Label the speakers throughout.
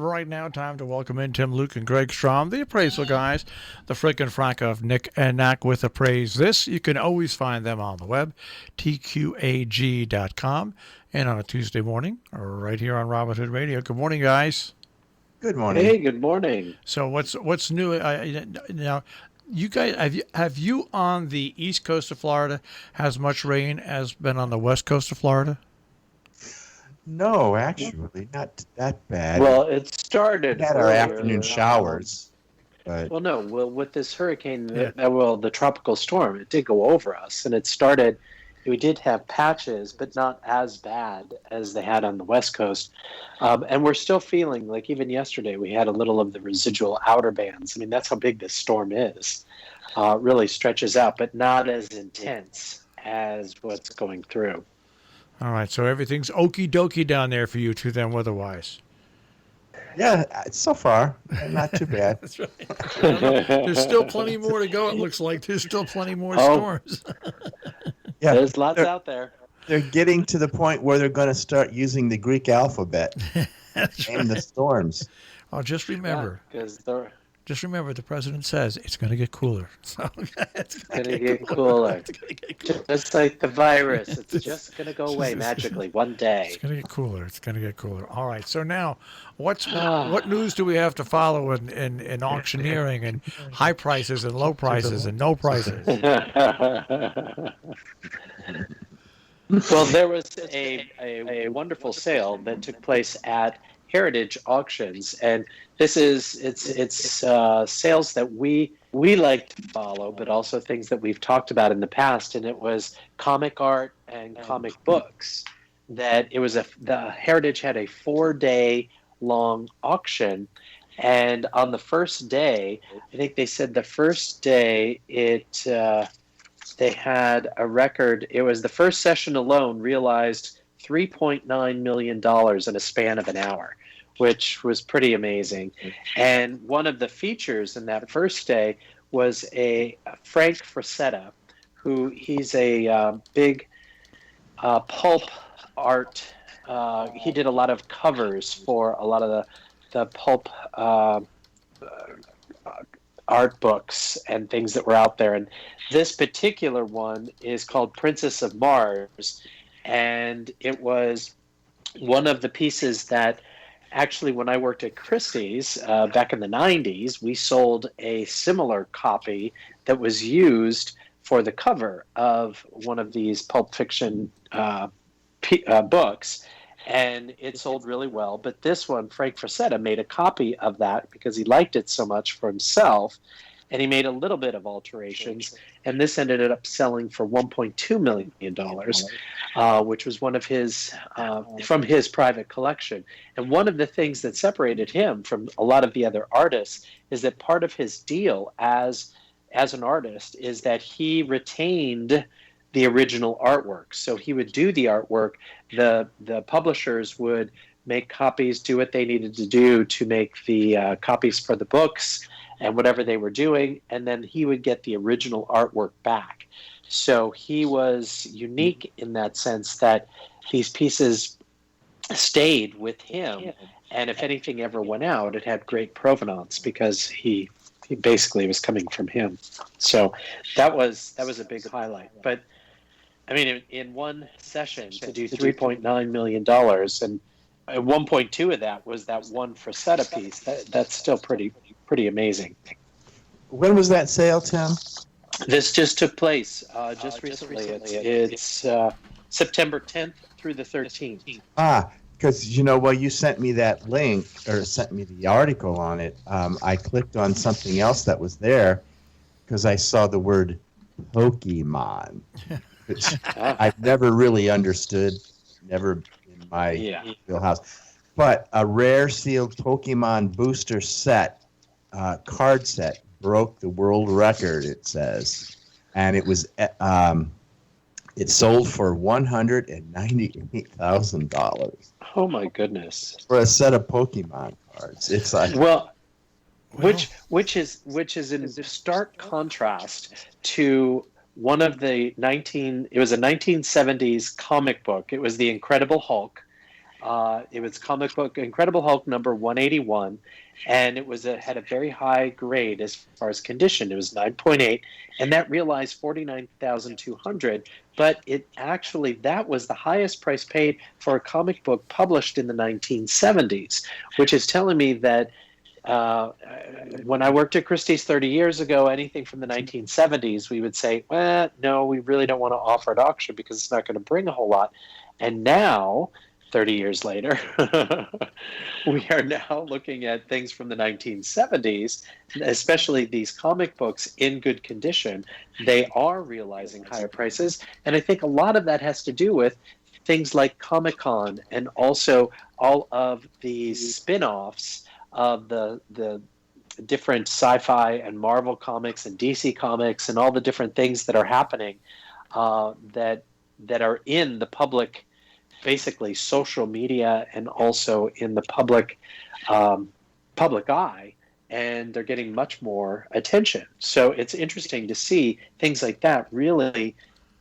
Speaker 1: right now, time to welcome in Tim, Luke, and Greg Strom, the appraisal guys, the frickin' frack of Nick and Knack with Appraise This. You can always find them on the web, tqag.com, and on a Tuesday morning, right here on Robin Hood Radio. Good morning, guys.
Speaker 2: Good morning.
Speaker 3: Hey, good morning.
Speaker 1: So what's new now? You guys, have you on the east coast of Florida has much rain as been on the west coast of Florida?
Speaker 2: No, actually, not that bad.
Speaker 3: Well, it started.
Speaker 2: We had our afternoon showers. But...
Speaker 3: Well, with this hurricane, the tropical storm, it did go over us, and it started. We did have patches, but not as bad as they had on the west coast. And we're still feeling like even yesterday we had a little of the residual outer bands. I mean, that's how big this storm is. Really stretches out, but not as intense as what's going through.
Speaker 1: All right, so everything's okie dokie down there for you two then weather-wise.
Speaker 2: Yeah, so far, not too bad.
Speaker 1: That's right. There's still plenty more to go, it looks like. There's still plenty more storms.
Speaker 2: Yeah,
Speaker 3: there's lots out there.
Speaker 2: They're getting to the point where they're going to start using the Greek alphabet and the storms.
Speaker 1: Oh, just remember. Just remember, the president says it's going to get cooler. So
Speaker 3: it's going to get cooler. Just like the virus. It's just going to go away magically one day.
Speaker 1: It's going to get cooler. It's going to get cooler. All right. So now, what news do we have to follow in auctioneering and high prices and low prices and no prices?
Speaker 3: Well, there was a wonderful sale that took place at Heritage Auctions, and it's sales that we like to follow, but also things that we've talked about in the past. And it was comic art and comic books. The Heritage had a 4-day long auction, and on the first day, I think they said the first day they had a record. It was the first session alone realized $3.9 million in a span of an hour, which was pretty amazing. And one of the features in that first day was a Frank Frazetta, he's a big pulp art. He did a lot of covers for a lot of the pulp art books and things that were out there. And this particular one is called Princess of Mars. And it was one of the pieces that actually, when I worked at Christie's back in the 90s, we sold a similar copy that was used for the cover of one of these Pulp Fiction books. And it sold really well. But this one, Frank Frazetta made a copy of that because he liked it so much for himself. And he made a little bit of alterations. And this ended up selling for $1.2 million, which was one of his, from his private collection. And one of the things that separated him from a lot of the other artists is that part of his deal as an artist is that he retained the original artwork. So he would do the artwork. The publishers would make copies, do what they needed to do to make the copies for the books and whatever they were doing, and then he would get the original artwork back. So he was unique in that sense that these pieces stayed with him, and if anything ever went out, it had great provenance because he basically was coming from him. So that was a big highlight. But I mean, in one session to do $3.9 million, and 1.2 of that was that one Frazetta piece. That's still pretty amazing.
Speaker 2: When was that sale, Tim?
Speaker 3: This just took place just recently. It's September 10th through the 13th.
Speaker 2: Because, you sent me that link, or sent me the article on it. I clicked on something else that was there because I saw the word Pokemon, which I've never really understood, never in my wheelhouse. But a rare sealed Pokemon booster set, card set, broke the world record, it says. And it was it sold for $198,000.
Speaker 3: Oh my goodness!
Speaker 2: For a set of Pokemon cards, it's like
Speaker 3: which is in stark contrast to one of the 1970s comic book. It was the Incredible Hulk, It was comic book Incredible Hulk number 181, and it had a very high grade as far as condition. It was 9.8, and that realized 49,200. But that was the highest price paid for a comic book published in the 1970s, which is telling me that when I worked at Christie's 30 years ago, anything from the 1970s, we would say, well, no, we really don't want to offer at auction because it's not going to bring a whole lot. And now, 30 years later, we are now looking at things from the 1970s, especially these comic books in good condition. They are realizing higher prices. And I think a lot of that has to do with things like Comic-Con and also all of these spin-offs of the different sci-fi and Marvel comics and DC comics and all the different things that are happening that are in the public, basically social media, and also in the public eye, and they're getting much more attention. So it's interesting to see things like that really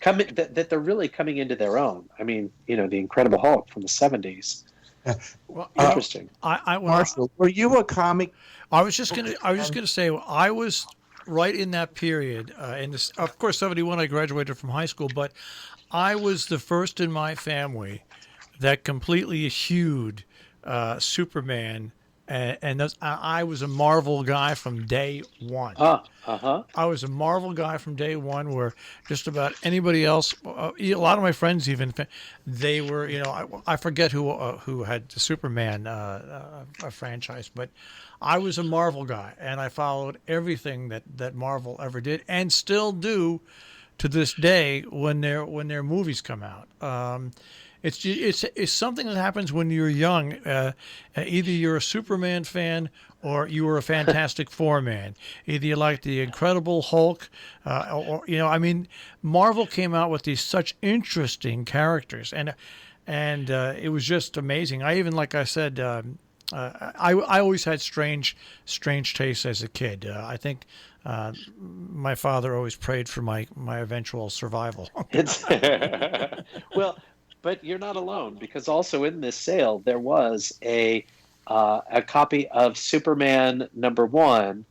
Speaker 3: that they're really coming into their own. I mean, the Incredible Hulk from the 70s.
Speaker 1: Well,
Speaker 3: Interesting.
Speaker 2: Marshall, were you a comic?
Speaker 1: I was just gonna say I was right in that period. Of course, 71 I graduated from high school, but I was the first in my family that completely eschewed Superman, and I was a Marvel guy from day one. I was a Marvel guy from day one, where just about anybody else, a lot of my friends even, they were, I forget who had the Superman franchise, but I was a Marvel guy, and I followed everything that Marvel ever did, and still do to this day when their movies come out. It's something that happens when you're young. Either you're a Superman fan or you were a Fantastic Four man. Either you like the Incredible Hulk, or Marvel came out with these such interesting characters, and it was just amazing. I even, like I said, I always had strange tastes as a kid. I think my father always prayed for my eventual survival.
Speaker 3: Well. But you're not alone, because also in this sale there was a copy of Superman #1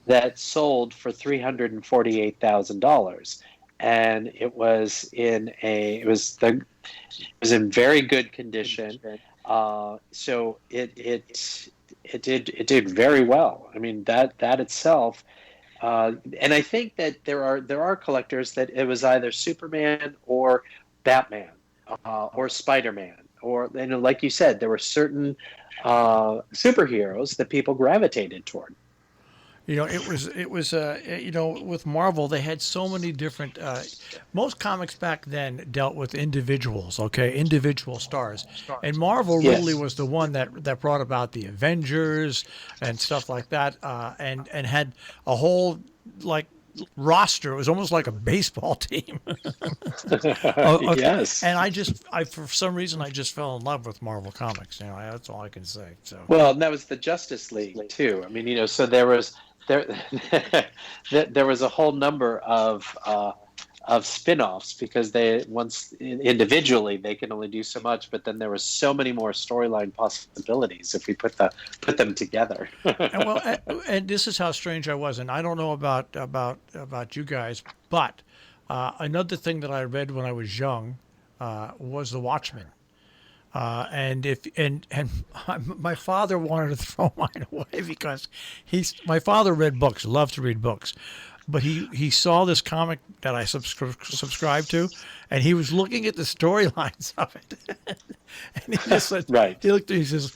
Speaker 3: that sold for $348,000, and it was in very good condition. So it did very well. I mean, that itself. And I think that there are collectors that it was either Superman or Batman. Or Spider-Man, or like you said, there were certain superheroes that people gravitated toward.
Speaker 1: It was with Marvel, they had so many different. Most comics back then dealt with individuals, individual stars, and Marvel really was the one that brought about the Avengers and stuff like that, and had a whole roster. It was almost like a baseball team.
Speaker 3: Yes.
Speaker 1: And I for some reason I just fell in love with Marvel Comics. That's all I can say. So
Speaker 3: well, and that was the Justice League too. I mean, so there was there was a whole number of spin-offs, because they individually they can only do so much, but then there were so many more storyline possibilities if we put them together.
Speaker 1: and this is how strange I was, and I don't know about you guys, but another thing that I read when I was young was The Watchmen. And my father wanted to throw mine away because my father read books, loved to read books. But he saw this comic that I subscribed to, and he was looking at the storylines of it. And he just said,
Speaker 3: right.
Speaker 1: He looked. He says,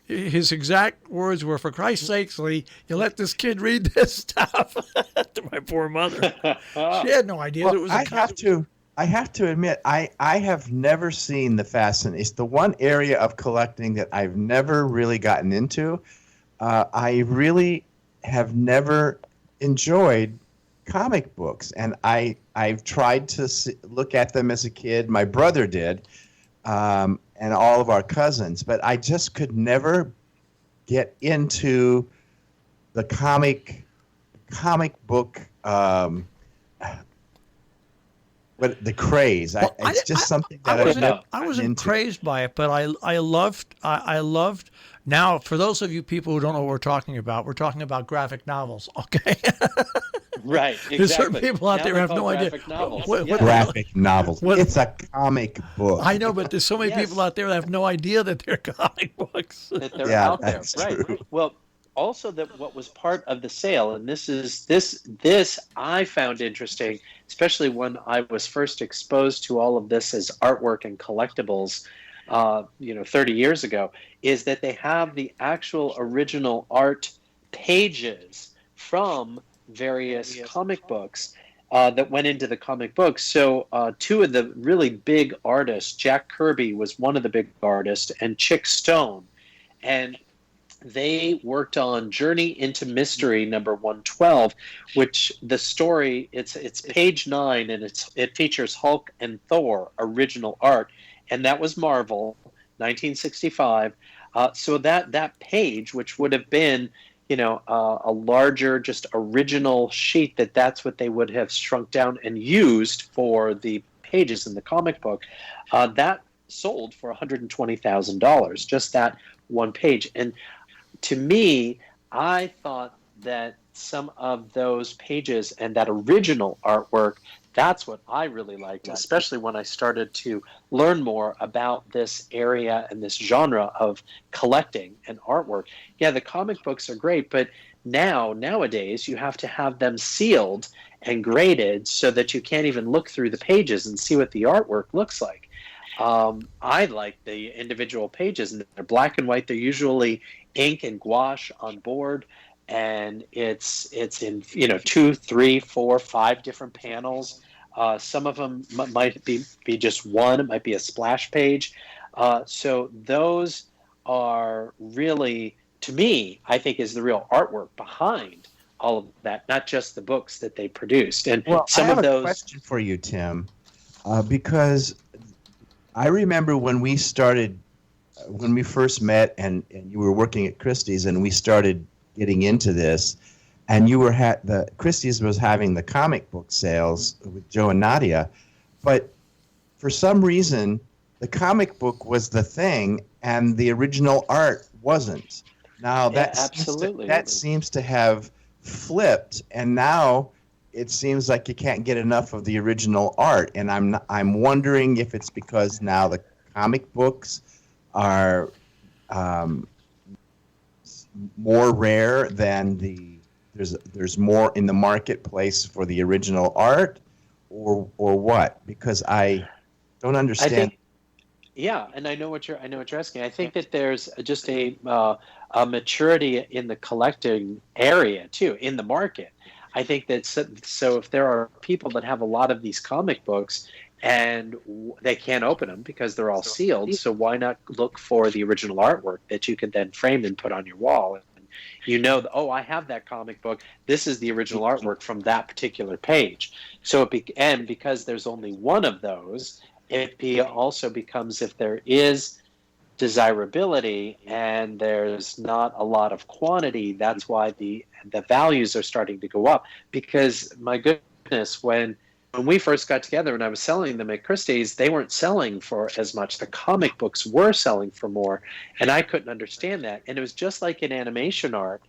Speaker 1: his exact words were, "For Christ's sakes, Lee, you let this kid read this stuff." To my poor mother, she had no idea that it was.
Speaker 2: I have to admit, I have never seen the fascination. It's the one area of collecting that I've never really gotten into. I really have never enjoyed comic books, and I've tried to look at them as a kid. My brother did, and all of our cousins, but I just could never get into the comic book But the craze,
Speaker 1: Well,
Speaker 2: it's just something
Speaker 1: I
Speaker 2: that I've
Speaker 1: wasn't,
Speaker 2: never
Speaker 3: No.
Speaker 1: I
Speaker 2: gotten
Speaker 1: wasn't
Speaker 2: into.
Speaker 1: crazed by it, but I loved. Now, for those of you people who don't know what we're talking about graphic novels. Okay,
Speaker 3: Right,
Speaker 1: there's certain
Speaker 3: exactly.
Speaker 1: people out
Speaker 3: Now
Speaker 1: there who
Speaker 3: they're
Speaker 1: have
Speaker 3: called
Speaker 1: no idea
Speaker 3: graphic novels.
Speaker 1: what
Speaker 3: Yeah.
Speaker 1: the hell.
Speaker 2: Graphic novels.
Speaker 1: What-
Speaker 2: It's a comic book.
Speaker 1: I know, but there's so many
Speaker 3: Yes.
Speaker 1: people out there that have no idea that they're comic books.
Speaker 3: That they're
Speaker 2: Yeah,
Speaker 3: out there,
Speaker 2: that's
Speaker 3: right?
Speaker 2: true.
Speaker 3: Well, also that what was part of the sale, and this I found interesting, especially when I was first exposed to all of this as artwork and collectibles, 30 years ago, is that they have the actual original art pages from various comic books. That went into the comic books. So two of the really big artists, Jack Kirby was one of the big artists, and Chick Stone, and they worked on Journey into Mystery number 112, which the story it's page 9, and it features Hulk and Thor original art, and that was Marvel 1965. So that page, which would have been a larger, just original sheet, that's what they would have shrunk down and used for the pages in the comic book. That sold for $120,000, just that one page. And to me, I thought that some of those pages and that original artwork, that's what I really liked, especially when I started to learn more about this area and this genre of collecting and artwork. Yeah, the comic books are great, but nowadays you have to have them sealed and graded so that you can't even look through the pages and see what the artwork looks like. I like the individual pages, and they're black and white. They're usually ink and gouache on board, and it's in 2, 3, 4, 5 different panels. Some of them might be just one. It might be a splash page. So those are really, to me, I think, is the real artwork behind all of that, not just the books that they produced. And
Speaker 2: Well,
Speaker 3: some
Speaker 2: I have
Speaker 3: of those.
Speaker 2: a question for you, Tim, because I remember when we first met, and you were working at Christie's, and we started getting into this, and you were the Christie's was having the comic book sales with Joe and Nadia, but for some reason the comic book was the thing and the original art wasn't. Now that seems to have flipped, and now it seems like you can't get enough of the original art, and I'm wondering if it's because now the comic books are more rare than there's more in the marketplace for the original art, or what? Because I don't understand.
Speaker 3: I think, yeah, and I know what you're asking. I think that there's just a maturity in the collecting area too, in the market. I think that so if there are people that have a lot of these comic books and they can't open them because they're all sealed, so why not look for the original artwork that you can then frame and put on your wall? And I have that comic book. This is the original artwork from that particular page. So and because there's only one of those, it also becomes, if there is desirability and there's not a lot of quantity, that's why the values are starting to go up. Because my goodness, when we first got together and I was selling them at Christie's, they weren't selling for as much. The comic books were selling for more, and I couldn't understand that. And it was just like in animation art.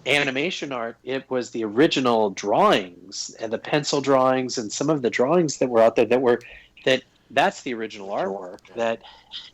Speaker 3: Animation art, it was the original drawings and the pencil drawings and some of the drawings that were out there that's the original artwork that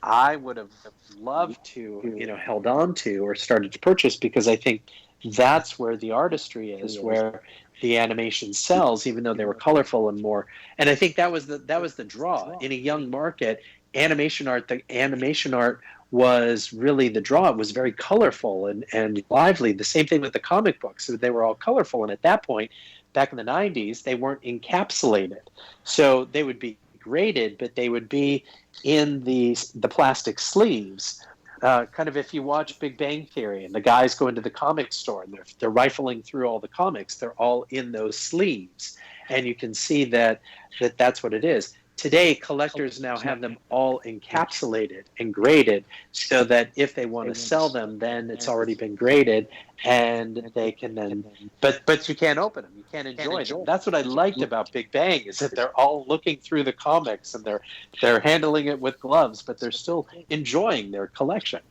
Speaker 3: I would have loved to, held on to or started to purchase, because I think that's where the artistry is, where the animation sells, even though they were colorful and more. And I think that was the draw in a young market. The animation art was really the draw. It was very colorful and lively. The same thing with the comic books. They were all colorful, and at that point, back in the 90s, they weren't encapsulated. So they would be graded, but they would be in the plastic sleeves. Kind of if you watch Big Bang Theory and the guys go into the comic store and they're rifling through all the comics, they're all in those sleeves, and you can see that's what it is. today collectors now have them all encapsulated and graded so that if they want to sell them, then it's already been graded and they can then, but you can't open them, you can't enjoy them. That's what I liked about Big Bang, is that they're all looking through the comics and they're handling it with gloves, but they're still enjoying their collection.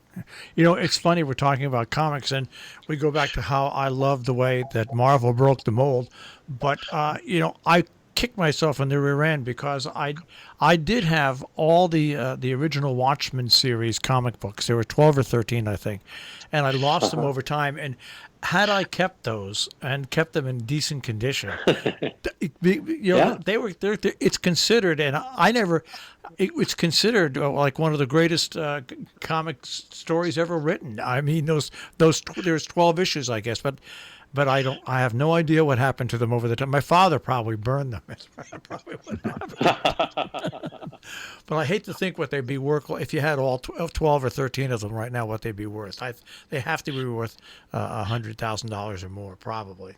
Speaker 1: You know, it's funny we're talking about comics, and we go back to how I love the way that Marvel broke the mold. But you know, I kicked myself in the rear end because I did have all the original Watchmen series comic books. There were 12 or 13, I think, and I lost them over time. And had I kept those and kept them in decent condition, you know, they're it's considered, and I never. It's considered like one of the greatest comic stories ever written. I mean, those there's 12 issues, I guess, but I have no idea what happened to them over the time. My father probably burned them. Probably what happened. But I hate to think what they'd be worth if you had all 12 or 13 of them right now. What they'd be worth? They have to be worth $100,000 or more, probably.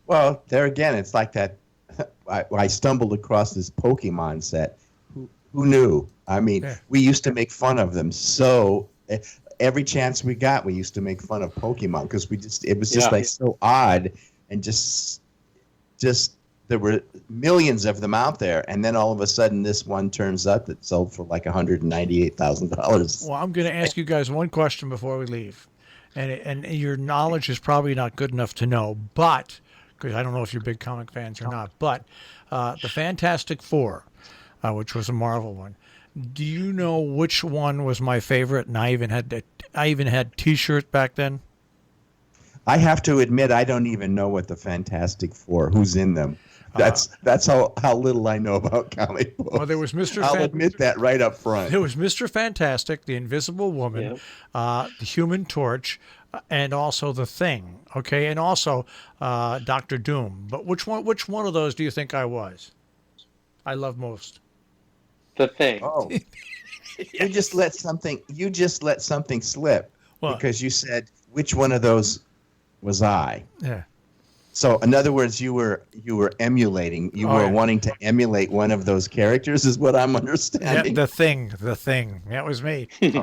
Speaker 2: Well, there again, it's like that. I stumbled across this Pokemon set. Who knew? I mean,
Speaker 1: Yeah.
Speaker 2: we used to make fun of them. So every chance we got, we used to make fun of Pokemon because it was just like so odd, and just there were millions of them out there, and then all of a sudden this one turns up that sold for like $198,000.
Speaker 1: Well, I'm going to ask you guys one question before we leave, and your knowledge is probably not good enough to know, but because I don't know if you're big comic fans or not, but the Fantastic Four, which was a Marvel one. Do you know which one was my favorite? And I even had T-shirts back then.
Speaker 2: I have to admit, I don't even know what the Fantastic Four, who's in them. That's how little I know about comic books.
Speaker 1: Well, there was Mr.
Speaker 2: I'll admit that right up front.
Speaker 1: There was Mr. Fantastic, the Invisible Woman, the Human Torch, and also the Thing. Okay, and also Doctor Doom. But which one of those do you think I was? I love most.
Speaker 3: The Thing.
Speaker 2: Oh, you just let something slip
Speaker 1: What?
Speaker 2: because you said which one of those was I.
Speaker 1: Yeah.
Speaker 2: So in other words, you were emulating. You were
Speaker 1: yeah.
Speaker 2: wanting to emulate one of those characters, is what I'm
Speaker 1: Yeah,
Speaker 2: understanding.
Speaker 1: the thing. That was me. And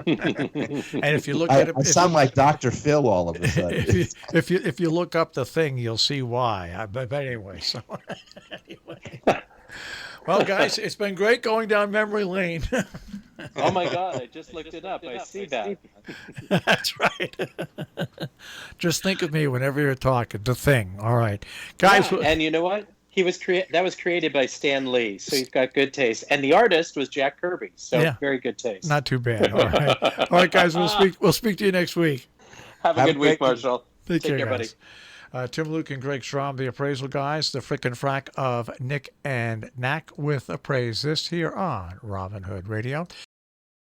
Speaker 1: if you look at it,
Speaker 2: I sound like Dr. Phil all of a sudden.
Speaker 1: if you look up the Thing, you'll see why. But anyway, so anyway. Well, guys, it's been great going down memory lane.
Speaker 3: Oh my God! I just looked it up. I see that.
Speaker 1: That's right. Just think of me whenever you're talking. The Thing. All right, guys.
Speaker 3: Yeah, and you know what? That was created by Stan Lee, so he's got good taste. And the artist was Jack Kirby, so very good taste.
Speaker 1: Not too bad. All right, guys. We'll speak to you next week.
Speaker 3: Have a good week, Marshall.
Speaker 1: Take care,
Speaker 3: buddy.
Speaker 1: guys. Tim Luke and Greg Schramm, the appraisal guys, the frickin' frack of Nick and Knack with appraise this here on Robin Hood Radio.